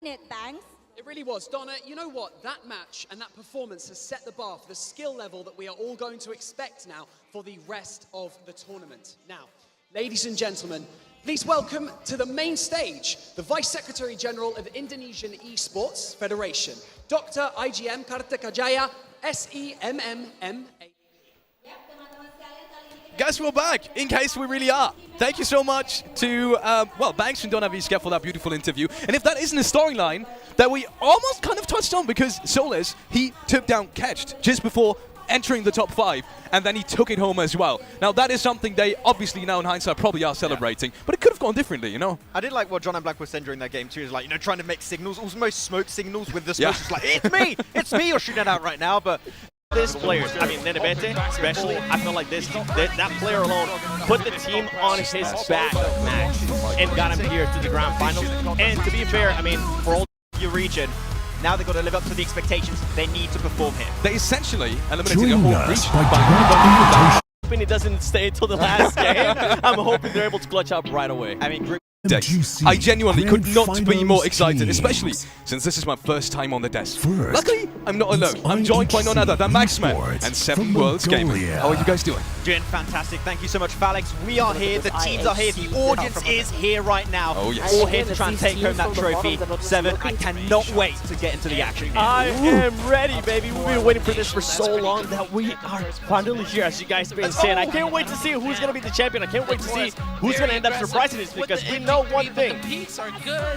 Thanks. It really was. Donna, you know what? That match and that performance has set the bar for the skill level that we are all going to expect now for the rest of the tournament. Now, ladies and gentlemen, please welcome to the main stage the Vice Secretary General of Indonesian Esports Federation, Dr. IGM Kartikajaya, SEMMMA. Guys, we're back, in case we really are. Thank you so much to, Banks and Donna Viska for that beautiful interview. And if that isn't a storyline that we almost kind of touched on, because Solis, he took down Ketched just before entering the top 5, and then he took it home as well. Now, that is something they obviously now in hindsight probably are celebrating, but it could have gone differently, you know? I did like what John and Black were saying during that game too, is like, you know, trying to make signals, almost smoke signals with the smoke. It's like, it's me you're shooting out right now, but This players, I mean, Nenebete especially, I feel like that player alone put the team on his back, Max, and got him here to the grand finals. And to be fair, I mean, for all your region, now they've got to live up to the expectations. They need to perform here. They essentially eliminated the whole region. I'm hoping it doesn't stay until the last game. I'm hoping they're able to clutch up right away. I mean, I genuinely could not be more excited, especially since this is my first time on the desk. Luckily, I'm not alone. I'm joined by none other than Maxman and 7 Worlds Gaming. How are you guys doing? Doing fantastic. Thank you so much, Falex. We are here. The teams are here. The audience is here right now. Oh, yes. All here to try and take home that trophy. 7, I cannot wait to get into the action. I am ready, baby. We've been waiting for this for so long that we are finally here, as you guys have been saying. I can't wait to see who's going to be the champion. I can't wait to see who's going to end up surprising us, because we know one thing.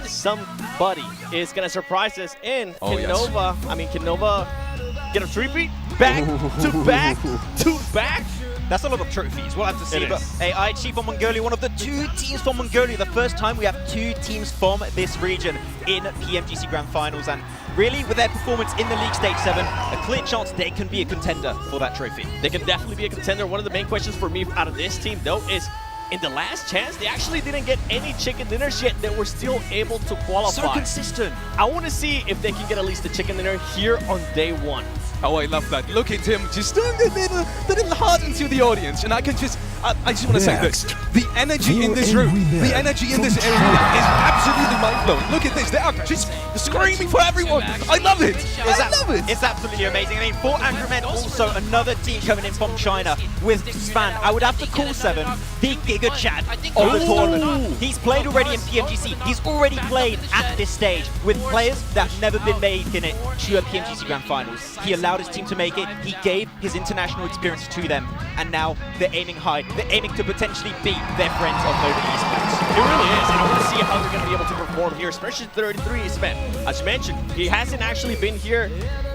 Somebody is going to surprise us in Kinova. Yes. I mean, Kinova get a three-beat back to back to back. That's a lot of trophies. We'll have to see. But hey, IG from Mongolia, one of the 2 teams from Mongolia. The first time we have 2 teams from this region in Pmgc Grand Finals. And really, with their performance in the League Stage 7, a clear chance they can be a contender for that trophy. They can definitely be a contender. One of the main questions for me out of this team, though, is in the last chance, they actually didn't get any chicken dinners yet. They were still able to qualify. So consistent. I want to see if they can get at least a chicken dinner here on day 1. Oh, I love that. Look at him just doing the little heart into the audience. And I just want to say this. The energy in this room, the energy in this area is absolutely mind-blowing. Look at this. They are just screaming for everyone. I love it. I love it. It's absolutely amazing. I mean, for Angry Men, also another team coming in from China with Span. I would have to call 7 the Giga Chad of the tournament. He's played already in PMGC. He's already played at this stage with players that have never been made in it to a PMGC Grand Finals. He allowed his team to make it. He gave his international experience to them, and now they're aiming high. They're aiming to potentially beat their friends on Nova Esports. It really is, and I want to see how they're going to be able to perform here, especially 33 is spent. As you mentioned, he hasn't actually been here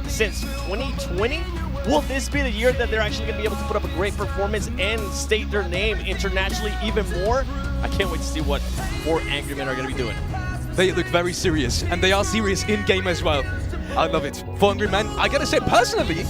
since 2020. Will this be the year that they're actually going to be able to put up a great performance and state their name internationally even more? I can't wait to see what 4 Angry Men are going to be doing. They look very serious, and they are serious in-game as well. I love it. 4 Angry Men, I gotta say, personally,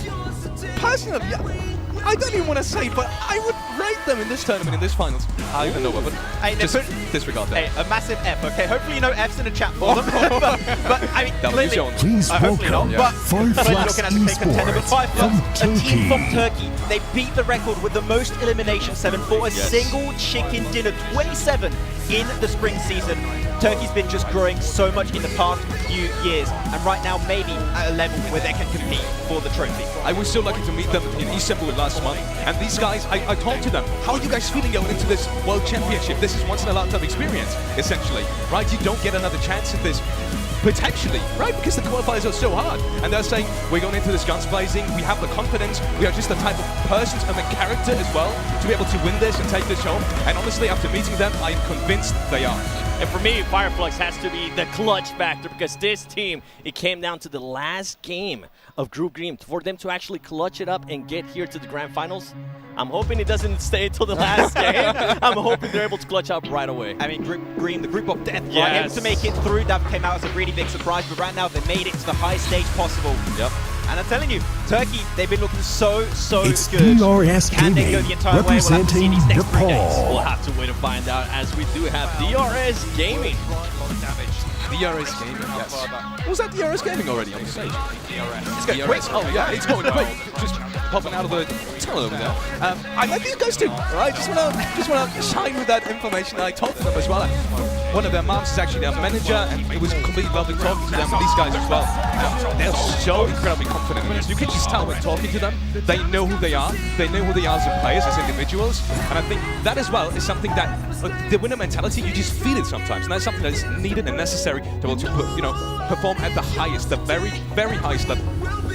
I don't even want to say, but I would rate them in this tournament, in this finals. I don't even know, but just disregard that. Hey, a massive F, okay? Hopefully you know F's in the chat for them. but I mean, clearly, please hopefully not, but Fireflax Esports, a team from Turkey. They beat the record with the most elimination 7 for a single chicken dinner, 27 in the spring season. Turkey's been just growing so much in the past few years, and right now maybe at a level where they can compete for the trophy. I was so lucky to meet them in Istanbul last month, and these guys, I talked to them. How are you guys feeling going into this World Championship? This is once in a lifetime experience, essentially, right? You don't get another chance at this, potentially, right? Because the qualifiers are so hard, and they're saying, we're going into this guns blazing, we have the confidence, we are just the type of persons and the character as well to be able to win this and take this home, and honestly, after meeting them, I'm convinced they are. And for me, Fireflux has to be the clutch factor, because this team, it came down to the last game of Group Green for them to actually clutch it up and get here to the grand finals. I'm hoping it doesn't stay until the last game. I'm hoping they're able to clutch up right away. I mean, Group Green, the group of death, right? Able to make it through, that came out as a really big surprise, but right now they made it to the highest stage possible. Yep. And I'm telling you, Turkey, they've been looking so it's good. DRS Can they go the entire way? We'll have to see these next 3 days. We'll have to wait and find out, as we do have DRS Gaming. DRS Gaming, yes. Was that DRS Gaming already on the stage? It's going quick. Oh yeah, it's going quick. Just popping out of the tunnel over there. I like these guys too, right? Just wanna shine with that information that I told them as well. one of their moms is actually their manager, and it was completely lovely talking to them, and these guys as well. They're so incredibly confident in this. You can just tell when talking to them, they know who they are as players, as individuals, and I think that as well is something that, the winner mentality, you just feel it sometimes, and that's something that is needed and necessary to be able to perform at the highest, the very, very highest level.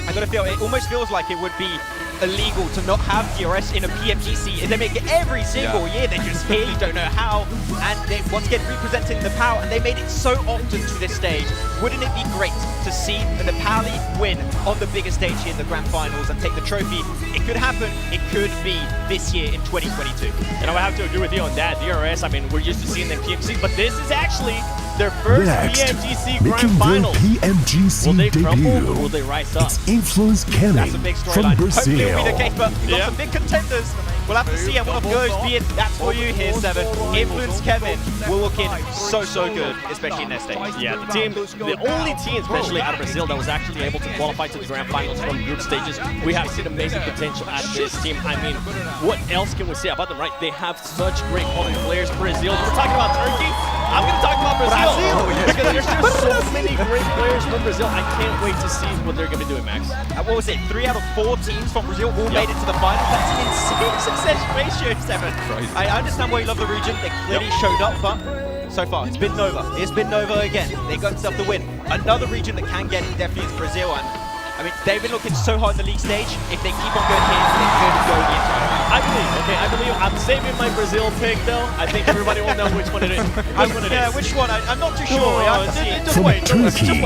I gotta feel, it almost feels like it would be illegal to not have DRS in a Pmgc, and they make it every single year. They're just here, you don't know how, and they once again representing the PAL, and they made it so often to this stage. Wouldn't it be great to see the PAL win on the biggest stage here in the Grand Finals and take the trophy? It could happen, it could be this year in 2022. And I would have to agree with you on that. DRS, I mean, we're used to seeing them Pmgc, but this is actually their first Pmgc Grand Finals. Pmgc will they debut. crumble or will they rise up? It's Influence Kenny That's a big from storyline. Brazil. Hopefully it'll be the case, but we've got some big contenders. We'll have to see how one of goes, be it that's for you here, Seven. Influence Kevin will look in so good, especially in their stage. Yeah, the only team, especially out of Brazil, that was actually able to qualify to the Grand Finals from group stages. We have seen amazing potential out of this team. I mean, what else can we say about them, right? They have such great quality players. Brazil, we're talking about Turkey. I'm going to talk about Brazil. Because there's just so many great players from Brazil. I can't wait to see what they're going to be doing, Max. What was it? 3 out of 4 teams from Brazil all made it to the final. That's an insane success ratio, Seven. I understand why you love the region. They clearly showed up, but so far it's been Nova. It's been Nova again. They got themselves the win. Another region that can get it definitely is Brazil. And I mean, they've been looking so hard in the league stage. If they keep on going here, they could go the entire way. I believe. I'm saving my Brazil pick, though. I think everybody will know which one it is. Which one? I'm not too sure. Just From wait. Turkey,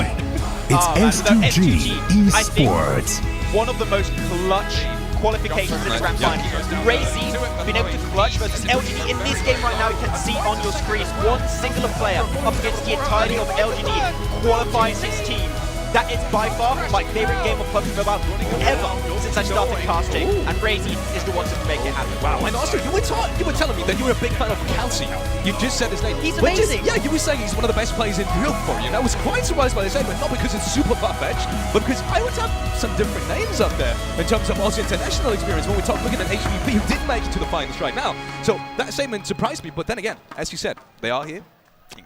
it's S2G I think Esports. one of the most clutch qualifications in the Grand Final. Razy been able to clutch versus LGD. In this game right now, you can see on your screen one singular player up against the entirety of LGD qualifies his team. That is by far my favorite game of PUBG Mobile ever since I started casting, and Razy is the one to make it happen. Wow, and also you were telling me that you were a big fan of Kelsey. You just said his name. He's amazing. Yeah, you were saying he's one of the best players in Europe for you. And I was quite surprised by this statement, not because it's super far-fetched, but because I would have some different names up there in terms of Aussie international experience when we talk looking at HVP, who did make it to the finals right now. So that statement surprised me, but then again, as you said, they are here.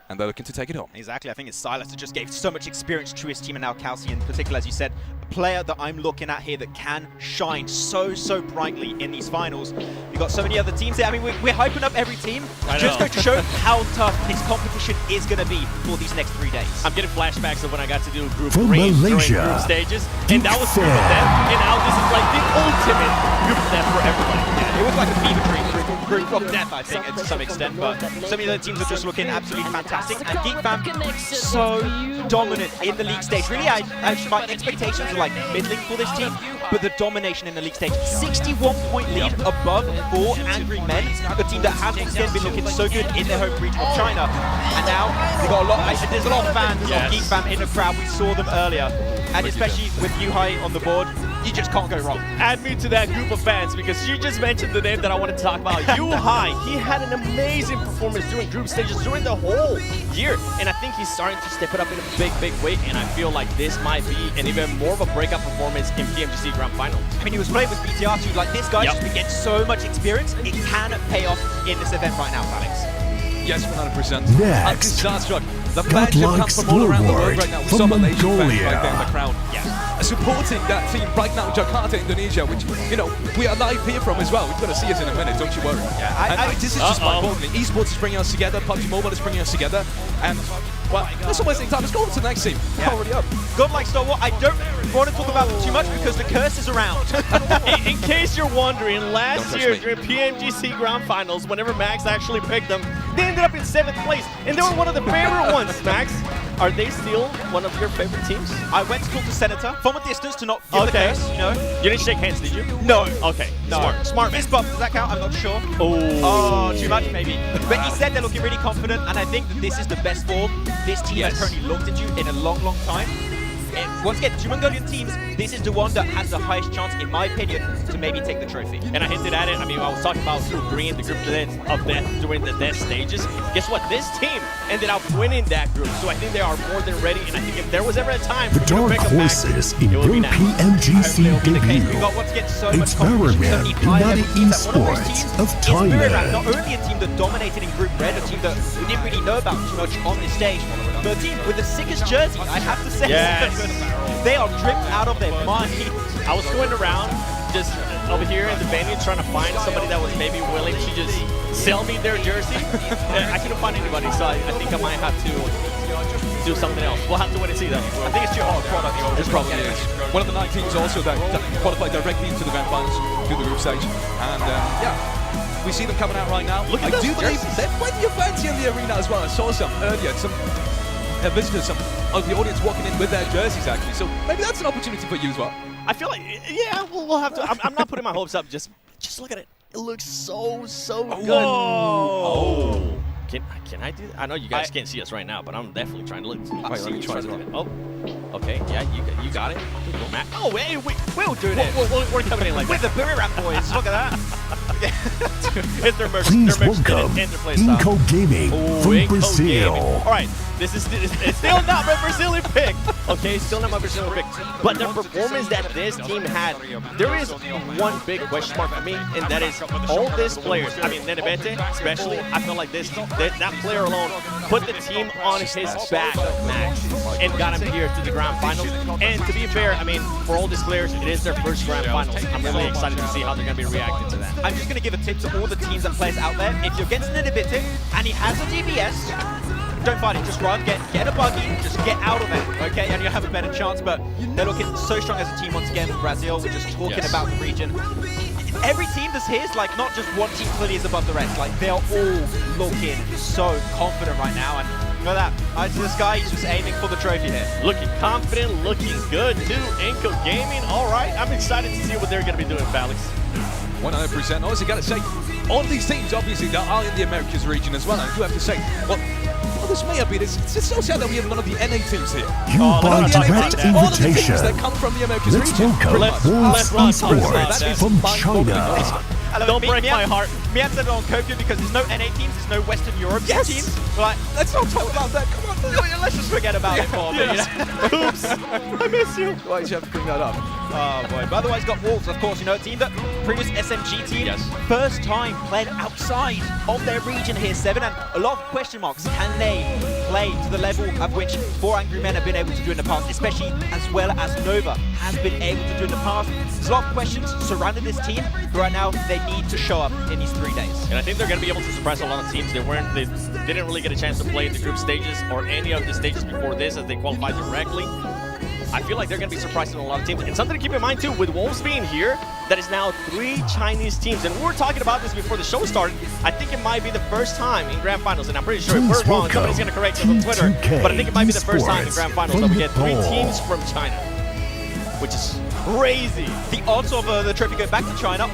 And they're looking to take it home. Exactly, I think it's Silas that just gave so much experience to his team, and now Kelsey in particular, as you said, a player that I'm looking at here that can shine so brightly in these finals. We've got so many other teams here. I mean, we're hyping up every team, just going to show how tough this competition is going to be for these next 3 days. I'm getting flashbacks of when I got to do group From range during Malaysia, group stages, and that was group of death, and now this is like the ultimate group of death for everybody. Yeah, it was like a fever dream group of death, I think, to some extent, but so many other teams are just looking absolutely fantastic, and GeekFam so dominant in the league stage. Really, my expectations are like middling for this team, but the domination in the league stage, 61-point lead above 4 Angry Men, a team that has once again been looking so good in their home region of China, and now they got a lot. There's a lot of fans of GeekFam in the crowd. We saw them earlier, and especially with Yuhai on the board, you just can't go wrong. Add me to that group of fans, because you just mentioned the name that I wanted to talk about. Yuhai, he had an amazing performance during group stages during the whole year, and I think he's starting to step it up in a big way, and I feel like this might be an even more of a breakout performance in Pmgc Grand Final. I mean, he was playing with BTR too. Like, this guy just been getting so much experience, it can pay off in this event right now, Alex. Yes, 100%. Next, Starstruck. The fans have come from all around the world right now. We saw Malaysian fans right there in the crowd. Supporting that team right now in Jakarta, Indonesia, which, you know, we are live here from as well. We're going to see us in a minute, don't you worry. This is just my point. Esports is bringing us together, PUBG Mobile is bringing us together, and, well, that's not wasting time. Let's go on to the next team. Already up. Godl Star Wars, I don't want to talk about them too much because the curse is around. In case you're wondering, last year during Pmgc Grand Finals, whenever Max actually picked them, they ended up in 7th place, and they were one of the favorite ones, Max. Are they still one of your favorite teams? I went to talk to Senator from a distance to not give the curse, you know. You didn't shake hands, did you? No. Okay. No. Smart. Fist bump, does that count? I'm not sure. Oh, too much maybe. But he said they're looking really confident, and I think that this is the best form this team has currently looked into in a long time. once again, two Mongolian teams, this is the one that has the highest chance, in my opinion, to maybe take the trophy. And I hinted at it. I mean, I was talking about bringing the group to of death during the death stages. Guess what? This team ended up winning that group, so I think they are more than ready. And I think if there was ever a time The for them to dark break them back, horses in it would be your now. Pmgc debut. We got once again so It's much competition, Paragon, so many high-level United teams that one of those Esports teams of is Paragon, Thailand. not only a team that dominated in Group Red, a team that we didn't really know about too much on this stage, but a team with the sickest jersey, I have to say. Yes. They are dripped out of their mind. I was going around just over here in the venue trying to find somebody that was maybe willing to just sell me their jersey. I couldn't find anybody, so I think I might have to do something else. We'll have to wait and see though. I think it's too hard product. It probably is. One of the 9 teams also that qualified directly into the grand finals through the group stage. And yeah, we see them coming out right now. Look at I do those believe jerseys. there's plenty of fans here in the arena as well. I saw some earlier, some visitors, some of the audience walking in with their jerseys actually. So maybe that's an opportunity for you as well. I feel like, yeah, we'll have to. I'm not putting my hopes up. Just look at it. It looks so good. Oh. Can I do that? I know you guys can't see us right now, but I'm definitely trying to look. Let me try as well. Oh, okay, yeah, you got it. Matt. Oh, hey, we'll do it. We're coming in like With the Boomerang boys, look at that. it's their merch. Please Their merch welcome and their play style. Inco Gaming from Inco Brazil. Gaming. All right, it's still not my Brazilian pick. Okay, still not my Brazilian pick. But the performance that this team had, there is one big question mark for me, and that is all these players. I mean, Nenebete especially. I feel like that player alone put the team on his back, Max, and got him here to the grand finals. And to be fair, I mean, for all these players, it is their first grand finals. I'm really excited to see how they're going to be reacting to that. I'm just going to give a tip to all the teams and players out there. If you're against Nenebite and he has a DBS, don't fight it. Just run, get a buggy, just get out of it, okay? And you'll have a better chance. But they're looking so strong as a team once again. Brazil, we're just talking about the region. Every team that's here is like not just one team clearly is above the rest. Like they're all looking so confident right now. And for that, this guy is just aiming for the trophy here. Looking confident, looking good too. Inco Gaming, all right. I'm excited to see what they're going to be doing, Alex. 100%. Honestly, got to say, all of these teams, obviously, they are in the Americas region as well. And I do have to say, well, this may have been, it's so sad that we have none of the NA teams here. You buy direct All of the teams invitation. that come from the Americas Let's region. welcome Let's Wolves run, Esports from China. Don't break my heart. Me and said it on Kokyo because there's no NA teams, there's no Western European Yes. teams. We're like, Let's not talk about that. Come on. let's just forget about it for a minute. Oops, I miss you. Why did you have to bring that up? Oh boy, but otherwise got Wolves, of course, you know, a team that previous SMG team, first time playing outside of their region here, 7, and a lot of question marks. Can they play to the level of which 4 Angry Men have been able to do in the past, especially as well as Nova has been able to do in the past? There's a lot of questions surrounding this team, but right now they need to show up in these 3 days. And I think they're going to be able to surprise a lot of teams. They didn't really get a chance to play in the group stages or any of the stages before this as they qualified directly. I feel like they're going to be surprising a lot of teams. And something to keep in mind too, with Wolves being here, that is now 3 Chinese teams. And we were talking about this before the show started. I think it might be the first time in Grand Finals, and I'm pretty sure if we're wrong, somebody's going to correct us on Twitter, but I think it might be the first time in Grand Finals that we get 3 teams from China, which is crazy. The odds of the trophy going back to China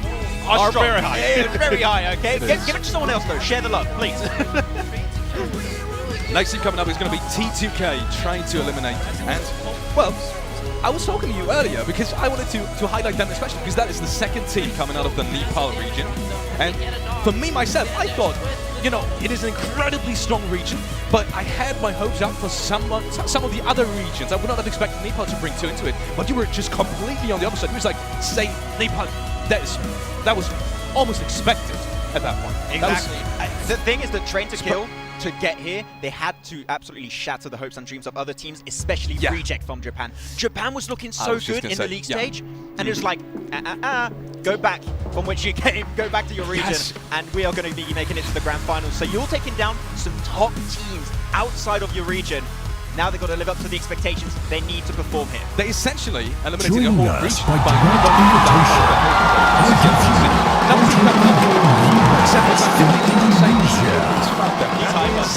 Are strong. very high. Yeah, very high, okay? Give it to someone else though, share the love, please. Next team coming up is going to be T2K trying to eliminate. And, well, I was talking to you earlier because I wanted to highlight them especially because that is the second team coming out of the Nepal region. And for me, myself, I thought, you know, it is an incredibly strong region, but I had my hopes up for some of the other regions. I would not have expected Nepal to bring 2 into it, but you were just completely on the other side. It was like, say, Nepal, that was almost expected at that point. Exactly. The thing is that Train to Kill, to get here, they had to absolutely shatter the hopes and dreams of other teams, especially Reject from Japan. Japan was looking so good in the league stage, and it was like, go back from which you came, go back to your region, and we are going to be making it to the grand finals. So you're taking down some top teams outside of your region. Now they've got to live up to the expectations. They need to perform here. They essentially eliminating a Join whole us region by by direct invitation.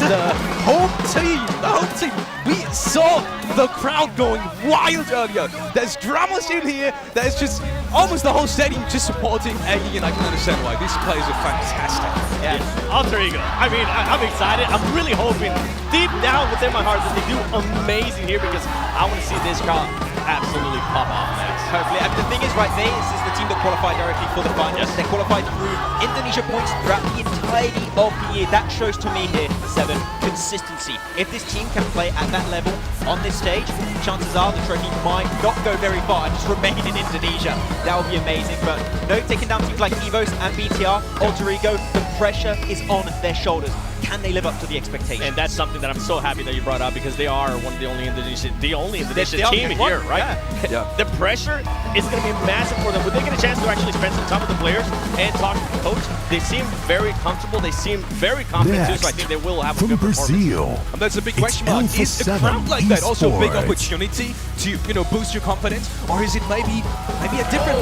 the whole team. We saw the crowd going wild earlier. There's drummers in here. There's just almost the whole stadium just supporting Eggy, and I can understand why. These players are fantastic. Yeah, alter ego. I mean, I'm excited. I'm really hoping deep down within my heart that they do amazing here because I want to see this crowd absolutely pop off next. Hopefully. And the thing is, right, this is the team that qualified directly for the finals. They qualified through Indonesia points throughout the entirety of the year. That shows to me here, 7, consistency. If this team can play at that level on this stage, chances are the trophy might not go very far and just remain in Indonesia. That would be amazing. But no, taking down teams like EVOS and BTR, Alter Ego, the pressure is on their shoulders. Can they live up to the expectation? And that's something that I'm so happy that you brought up because they are one of the only Indonesian team here, right? Yeah. The pressure is going to be massive for them. When they get a chance to actually spend some time with the players and talk to the coach, they seem very comfortable. They seem very confident too, so I think they will have a good performance. Brazil, And that's a big question mark. Is a crowd like that also a big opportunity to, you know, boost your confidence, or is it maybe a different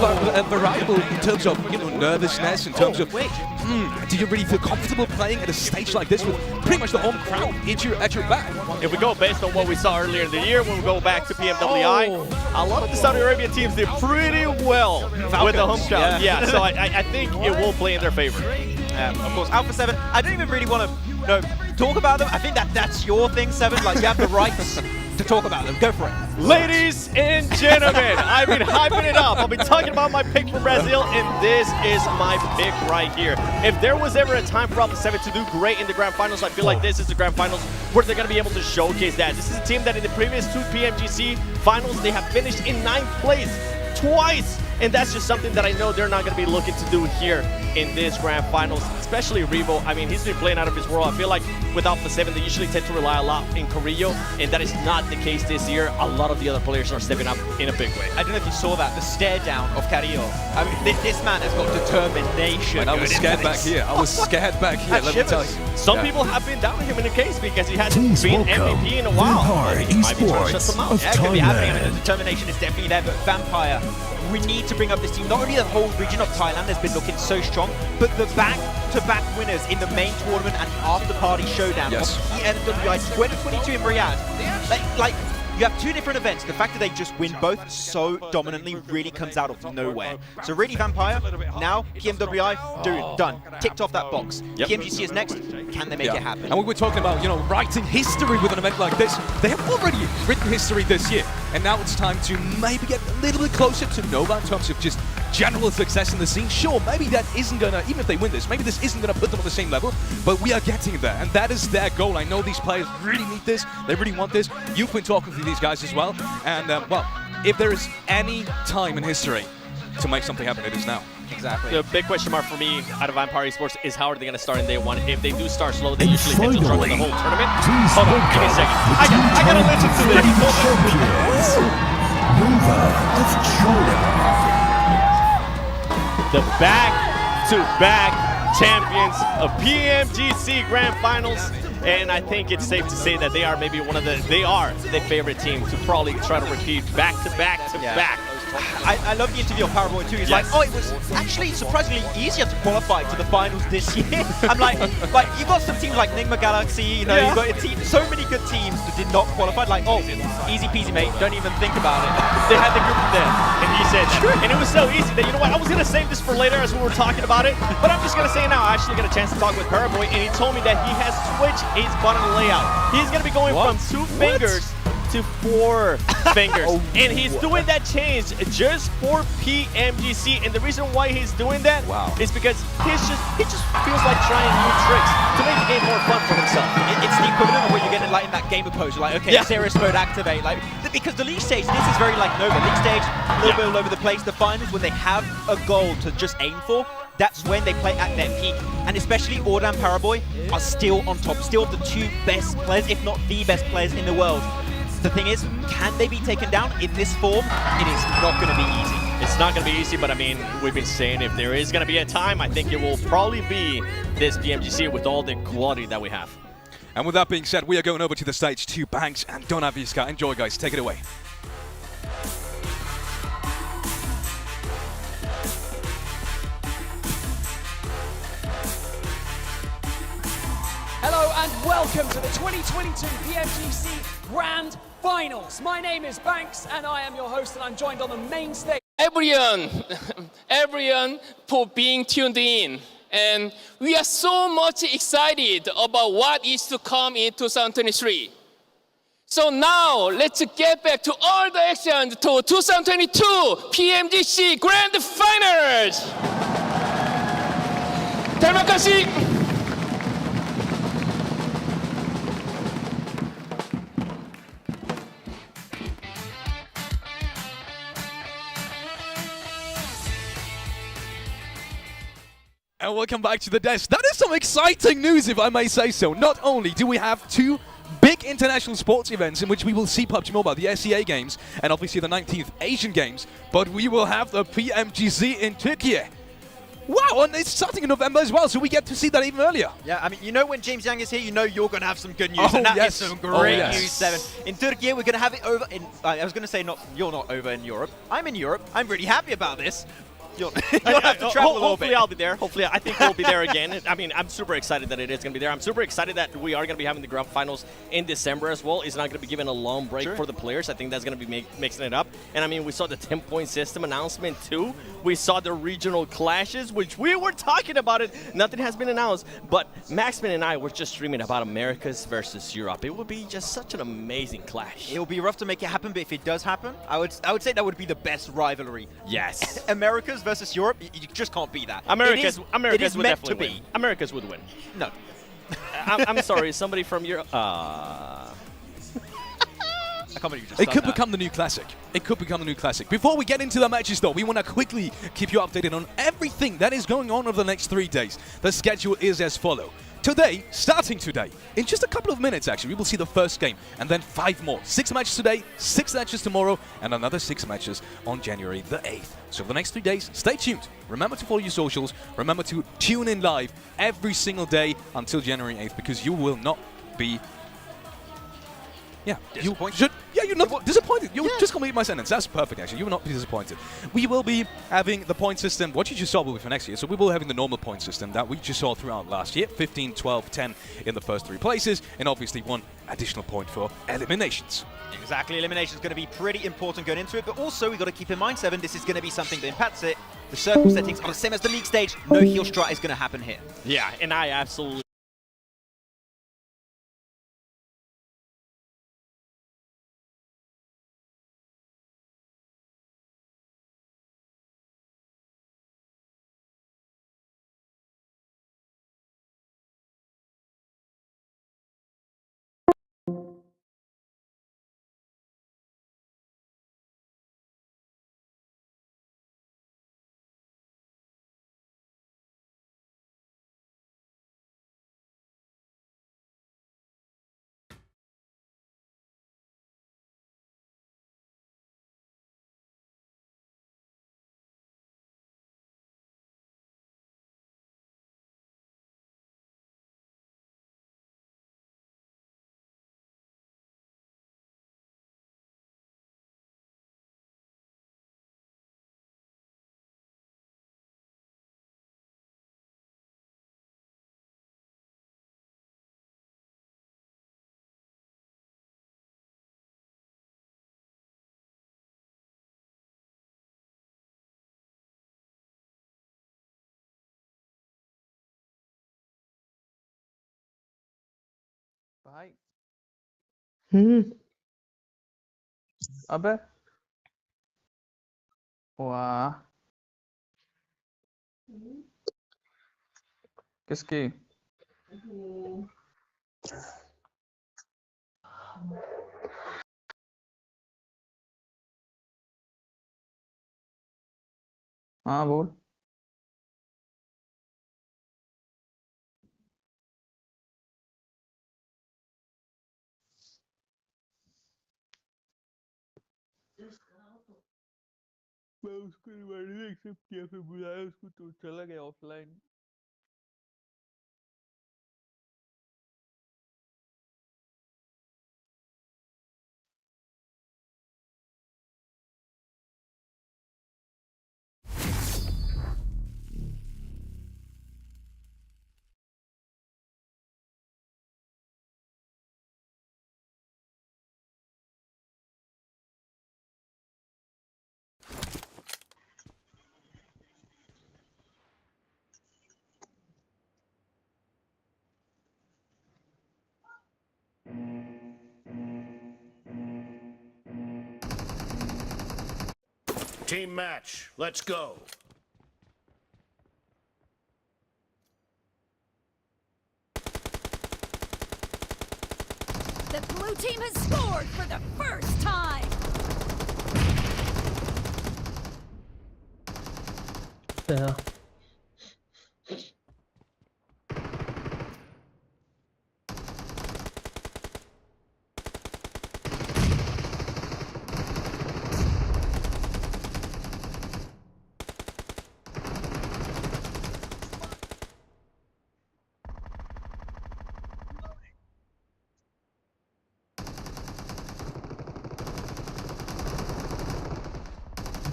variable in terms of, you know, nervousness, in terms of, do you really feel comfortable playing at a stage like this with pretty much the home crowd at your back? If we go based on what we saw earlier in the year, when we go back to PMWI, a lot of the Saudi Arabian teams did pretty well with the home crowd. Yeah, so I think it will play in their favor. Of course, Alpha 7, I don't even really want to talk about them. I think that's your thing, 7. Like, you have the rights to talk about them. Go for it. Ladies and gentlemen, I've been hyping it up. I've been talking about my pick for Brazil, and this is my pick right here. If there was ever a time for Alpha 7 to do great in the Grand Finals, I feel like this is the Grand Finals where they're going to be able to showcase that. This is a team that in the previous 2 PMGC finals, they have finished in 9th place twice. And that's just something that I know they're not going to be looking to do here in this Grand Finals, especially Revo. I mean, he's been playing out of his world. I feel like with Alpha 7, they usually tend to rely a lot in Carrillo, and that is not the case this year. A lot of the other players are stepping up in a big way. I don't know if you saw that, the stare down of Carrillo. I mean, this man has got determination. And I was scared back here. I was scared back here, let me tell you. Some people have been doubting him in the case because he hasn't Please been welcome MVP in a while. Vampire He might be trying to shut them Esports out. of Yeah, it could be happening, and Thailand. the determination is definitely there, but Vampire, we need to bring up this team. Not only the whole region of Thailand has been looking so strong, but the back-to-back winners in the main tournament and after-party showdown Yes. of PMWI 2022 in Riyadh. Like, you have 2 different events. The fact that they just win both so dominantly really comes out of nowhere. So really, Vampire, now PMWI, done. Ticked off that box. Yep. PMGC is next. Can they make it happen? And we were talking about, you know, writing history with an event like this. They have already written history this year, and now it's time to maybe get a little bit closer to Nova in terms of just general success in the scene. Sure, maybe that isn't gonna, even if they win this, maybe this isn't gonna put them on the same level, but we are getting there, and that is their goal. I know these players really need this, they really want this. You've been talking to these guys as well, and well, if there is any time in history to make something happen, it is now. Exactly. The big question mark for me out of Vampire Esports is how are they going to start in day 1? If they do start slow, they usually tend to struggle the whole tournament. Please Hold on, give me a second. I gotta listen to this. champions, Nova of China. The back-to-back champions of PMGC Grand Finals. And I think it's safe to say that they are maybe they are the favorite team to probably try to repeat back-to-back-to-back. I love the interview of Paraboy too. He's like, oh, it was actually surprisingly easier to qualify to the finals this year. I'm like you got some teams like Nigma Galaxy, you know, you got a team, so many good teams that did not qualify. Like, oh, easy peasy, mate. Don't even think about it. They had the group there, and he said that. And it was so easy that, you know what, I was gonna save this for later as we were talking about it, but I'm just gonna say it now. I actually got a chance to talk with Paraboy, and he told me that he has switched his button layout. He's gonna be going from 2 fingers to 4 fingers. And he's doing that change just for PMGC. And the reason why he's doing that is because he just feels like trying new tricks to make the game more fun for himself. It's the equivalent of what you get in, like, in that gamer pose. You're like, okay, serious mode activate. Like, because the league stage, this is very like Nova. League stage, a little bit all over the place. The finals, when they have a goal to just aim for, that's when they play at their peak. And especially Ordan and Paraboy are still on top, still the 2 best players, if not the best players in the world. The thing is, can they be taken down in this form? It is not going to be easy. It's not going to be easy, but I mean, we've been saying if there is going to be a time, I think it will probably be this PMGC with all the quality that we have. And with that being said, we are going over to the stage to Banks and Donaviska. Enjoy, guys. Take it away. Hello and welcome to the 2022 PMGC Grand finals. My name is Banks and I am your host, and I'm joined on the main stage. Everyone for being tuned in. And we are so much excited about what is to come in 2023. So now let's get back to all the action to 2022 PMGC Grand Finals. terima kasih. And welcome back to the desk. That is some exciting news, if I may say so. Not only do we have two big international sports events in which we will see PUBG Mobile, the SEA Games, and obviously the 19th Asian Games, but we will have the PMGC in Turkey. Wow, and it's starting in November as well, so we get to see that even earlier. Yeah, I mean, you know when James Yang is here, you know you're going to have some good news, and that is some great news, Seven. In Turkey, we're going to have it over in... I was going to say, you're not over in Europe. I'm in Europe. I'm really happy about this. You'll have to travel a little Hopefully bit. I'll be there. Hopefully, I think we'll be there again. I mean, I'm super excited that it is going to be there. I'm super excited that we are going to be having the grand finals in December as well. It's not going to be given a long break for the players. I think that's going to be mixing it up. And I mean, we saw the 10-point system announcement too. We saw the regional clashes, which we were talking about it. Nothing has been announced. But Maxman and I were just streaming about Americas versus Europe. It would be just such an amazing clash. It'll be rough to make it happen, but if it does happen, I would say that would be the best rivalry. Yes. Americas versus Europe, you just can't beat that. Americas it is would meant to definitely be. win. Americas would win. No. I'm sorry, somebody from Europe. I can't believe you just It done could that. become the new classic. It could become the new classic. Before we get into the matches though, we want to quickly keep you updated on everything that is going on over the next 3 days. The schedule is as follows. Today, starting today, in just a couple of minutes actually, we will see the first game, and then 5 more. 6 matches today, 6 matches tomorrow, and another 6 matches on January the 8th. So for the next 3 days, stay tuned. Remember to follow your socials. Remember to tune in live every single day until January 8th, because you will not be... Disappointed? You're not disappointed. You just complete my sentence. That's perfect, actually. You will not be disappointed. We will be having the point system. What you just saw will be for next year. So we will be having the normal point system that we just saw throughout last year. 15, 12, 10 in the first 3 places. And obviously 1 additional point for eliminations. Exactly, elimination is going to be pretty important going into it, but also we've got to keep in mind, Seven, this is going to be something that impacts it. The circle settings are the same as the league stage. No heal strat is going to happen here. Yeah, and I absolutely भाई अबे वाह किसकी हाँ बोल मैं उसको invite accept किया फिर बुलाया उसको तो चला गया offline Team match. Let's go. The blue team has scored for the first time! Yeah.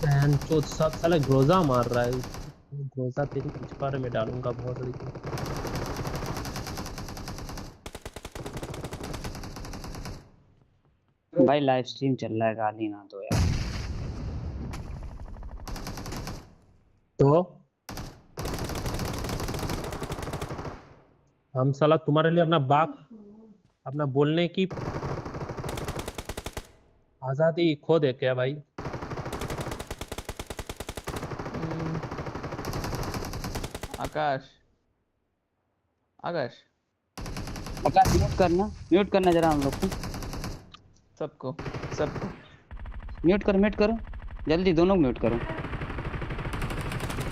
बहन चोद सब साला ग्रोजा मार रहा है। ग्रोजा तेरी पिछवाड़े में डालूंगा बहुत बड़ी। भाई लाइव स्ट्रीम चल रहा है, गाली ना दो यार। तो हम साला तुम्हारे लिए अपना बोलने की आजादी खो दे क्या भाई? आकाश आकाश आकाश म्यूट करना जरा हम लोग को। सबको म्यूट करो जल्दी, दोनों म्यूट करो।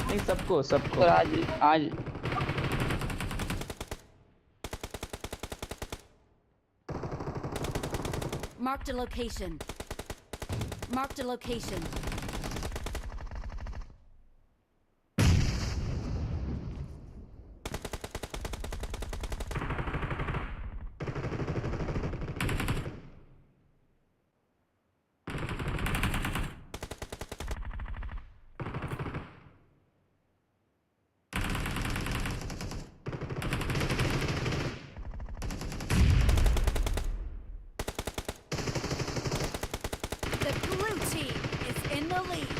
नहीं सबको और आज Marked a location. Marked a location. The blue team is in the lead.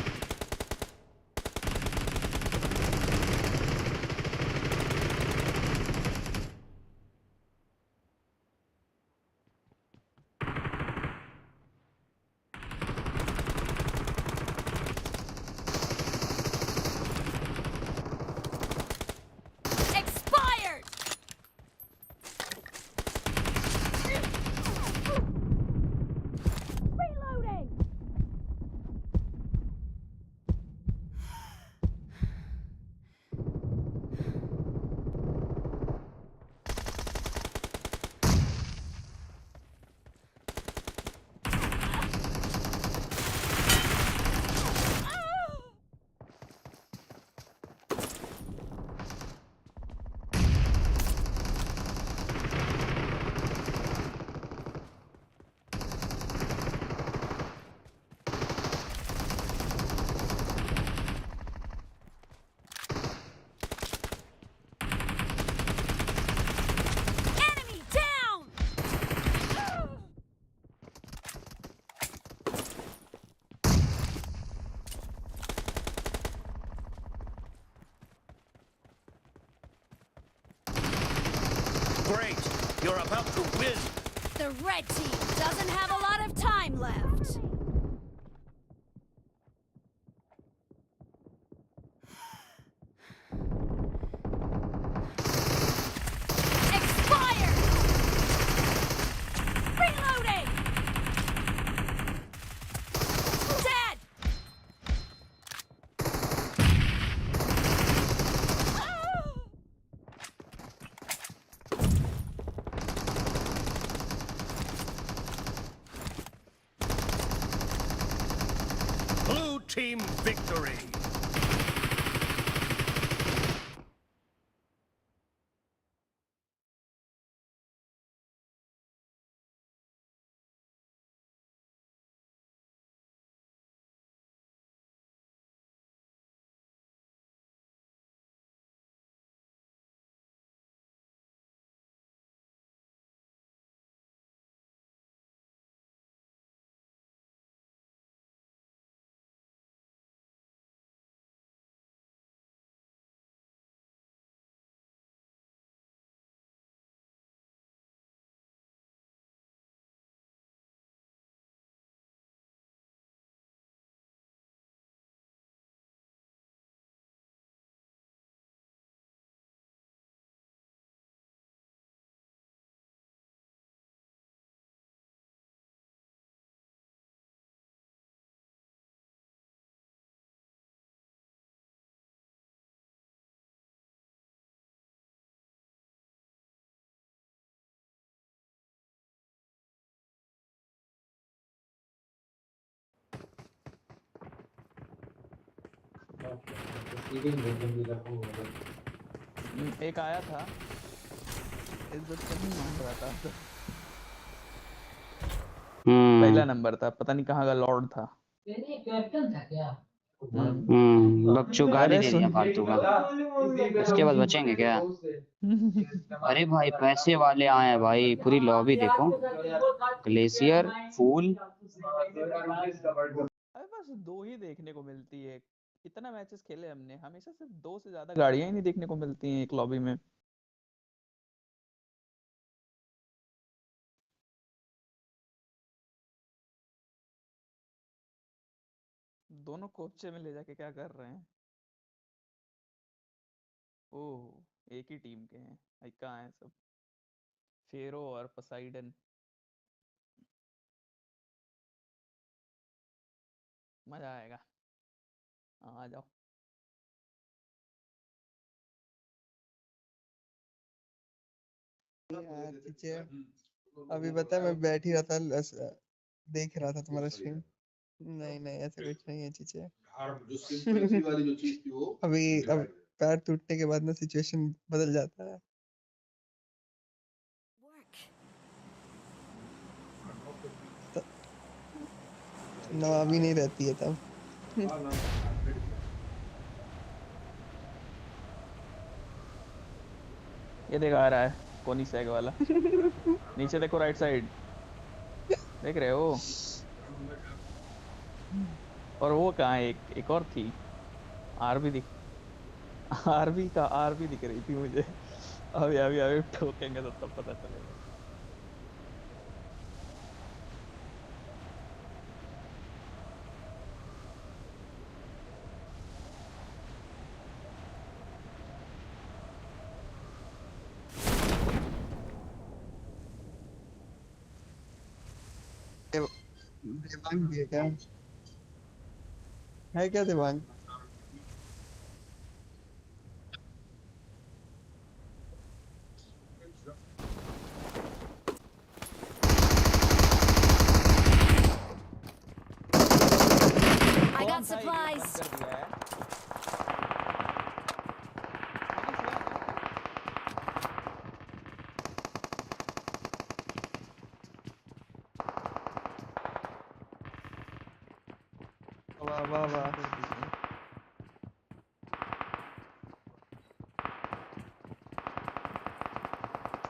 Expired! Reloading! Enemy down! Great. You're about to win. The red team doesn't have a lot of time left. Expired! Reloading! Dead! Blue team victory. एक आया था, इज्जत नहीं मान रहा था। पहला number था, पता नहीं कहाँ का लॉर्ड था। बच्चों गाली दे दिया सुन फालतू का। इसके बाद बचेंगे क्या? अरे भाई पैसे वाले आए हैं भाई, पूरी लॉबी देखो, ग्लेशियर फूल। अरे बस 2 ही देखने को मिलती है। इतना मैचेस खेले हमने, हमेशा सिर्फ 2 से ज्यादा गाड़ियां ही नहीं देखने को मिलती हैं एक लॉबी में। दोनों कोपचे में ले जाके क्या कर रहे हैं? ओह, एक ही टीम के हैं। भाई कहाँ है सब? फेरो और पोसाइडन। मजा आएगा। आ जाओ। अभी बता, मैं बैठ ही रहा था, देख रहा था तुम्हारा स्ट्रीम। नहीं नहीं, ऐसा कुछ नहीं है चीचे। अभी अब पैर टूटने के बाद ना सिचुएशन बदल जाता है। नवाबी नहीं रहती है तब। ये देख आ रहा है कोनी सैग वाला। नीचे देखो, राइट साइड देख रहे हो? और वो कहाँ है? एक और थी, आरबी दिख रही थी मुझे। अभी अभी अभी ठोकेंगे तो तब पता चलेगा। दिमाग भी है क्या? है क्या दिमाग? I got supplies. वाह वाह वाह।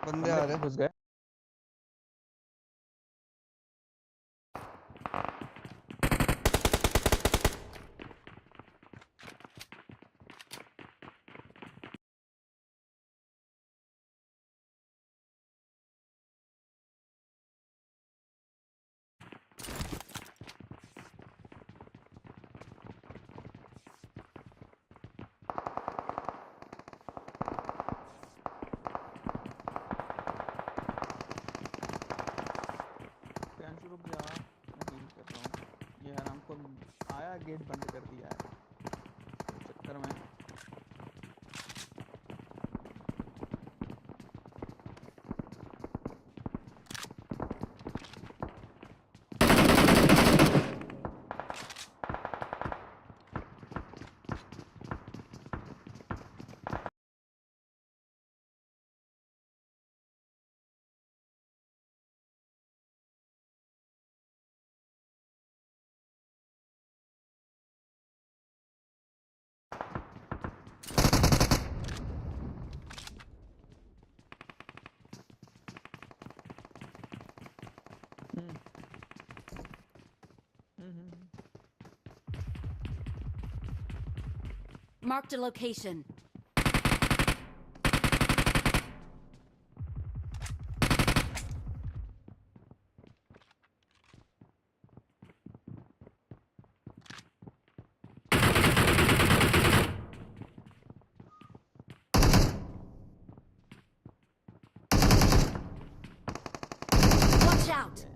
बंदे आ रहे हैं। घुस गए। रुक जा, मैं डील कर रहा हूँ। ये आराम को आया, गेट बंद कर दिया है चक्कर में। Marked a location. Watch out!